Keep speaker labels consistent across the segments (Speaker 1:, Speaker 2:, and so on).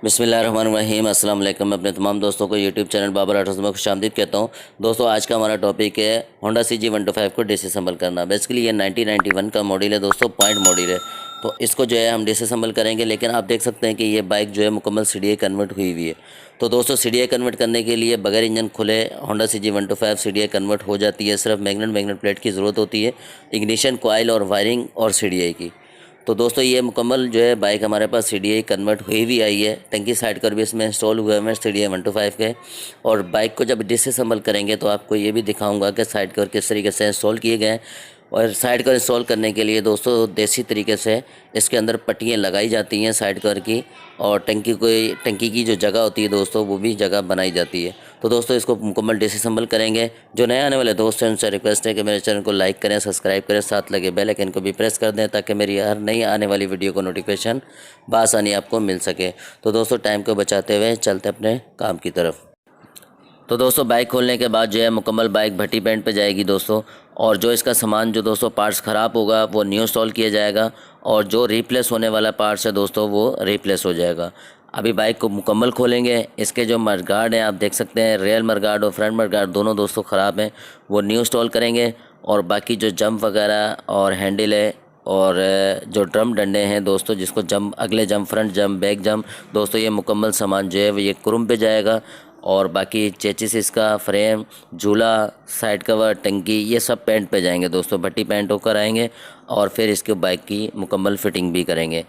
Speaker 1: बिस्मिल्लाहिर्रहमानिर्रहीम अस्सलाम वालेकुम। मैं अपने तमाम दोस्तों को यूट्यूब चैनल बाबर ऑटोज़ में खुशामदीद कहता हूँ। दोस्तों आज का हमारा टॉपिक है होंडा CG125 को डिसअसेंबल करना। बेसिकली ये 1991 का मॉडल है दोस्तों, पॉइंट मॉडल है। तो इसको जो है हम डिसअसेंबल करेंगे, लेकिन आप देख सकते हैं कि ये बाइक जो है मुकम्मल CDI कन्वर्ट हुई हुई है। तो दोस्तों CDI कन्वर्ट करने के लिए बगैर इंजन खुले होंडा CG125 CDI कन्वर्ट हो जाती है। सिर्फ मैग्नेट प्लेट की ज़रूरत होती है, इग्निशन कॉइल और वायरिंग और CDI की। तो दोस्तों ये मुकम्मल जो है बाइक हमारे पास CDI कन्वर्ट हुई हुई आई है। टंकी साइड कर भी इसमें इंस्टॉल हुए हैं CDI 125 के। और बाइक को जब डिसअसेंबल करेंगे तो आपको ये भी दिखाऊंगा कि साइड कर किस तरीके से इंस्टॉल किए गए हैं। और साइड कर इंस्टॉल करने के लिए दोस्तों देसी तरीके से इसके अंदर पट्टियाँ लगाई जाती हैं साइड कर की, और टंकी की जो जगह होती है दोस्तों वो भी जगह बनाई जाती है। तो दोस्तों इसको मुकम्मल डिसअसेंबल करेंगे। जो नए आने वाले दोस्त हैं उनसे रिक्वेस्ट है कि मेरे चैनल को लाइक करें, सब्सक्राइब करें, साथ लगे बेल आइकन को भी प्रेस कर दें ताकि मेरी हर नई आने वाली वीडियो को नोटिफिकेशन बआसानी आपको मिल सके। तो दोस्तों टाइम को बचाते हुए चलते अपने काम की तरफ। तो दोस्तों बाइक खोलने के बाद जो है मुकम्मल बाइक भट्टी पेंट पे जाएगी दोस्तों। और जो इसका सामान जो दोस्तों पार्ट्स ख़राब होगा वो न्यू इंस्टॉल किया जाएगा, और जो रिप्लेस होने वाला पार्ट्स है दोस्तों वो रिप्लेस हो जाएगा। अभी बाइक को मुकम्मल खोलेंगे। इसके जो मडगार्ड हैं आप देख सकते हैं, रियर मडगार्ड और फ्रंट मडगार्ड दोनों दोस्तों ख़राब हैं, वो न्यू इंस्टॉल करेंगे। और बाकी जो जंप वगैरह और हैंडल है और जो ड्रम डंडे हैं दोस्तों, जिसको जंप अगले jump, front jump, back jump, दोस्तों ये मुकम्मल सामान जो है वो ये क्रोम पे जाएगा। और बाकी चेचिस, इसका फ्रेम, झूला, साइड कवर, टंकी, ये सब पेंट पे जाएंगे दोस्तों। भट्टी पेंट होकर आएंगे और फिर इसके बाइक की मुकम्मल फिटिंग भी करेंगे।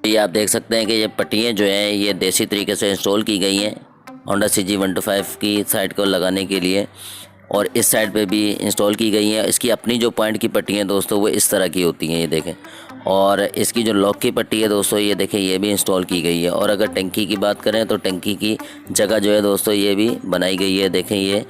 Speaker 1: ये आप देख सकते हैं कि ये पट्टियाँ जो हैं ये देसी तरीके से इंस्टॉल की गई हैं होंडा CG125 की साइड को लगाने के लिए, और इस साइड पे भी इंस्टॉल की गई हैं। इसकी अपनी जो पॉइंट की पट्टियाँ दोस्तों वो इस तरह की होती हैं, ये देखें। और इसकी जो लॉक की पट्टी है दोस्तों ये देखें, ये भी इंस्टॉल की गई है। और अगर टंकी की बात करें तो टंकी की जगह जो है दोस्तों ये भी बनाई गई है, देखें ये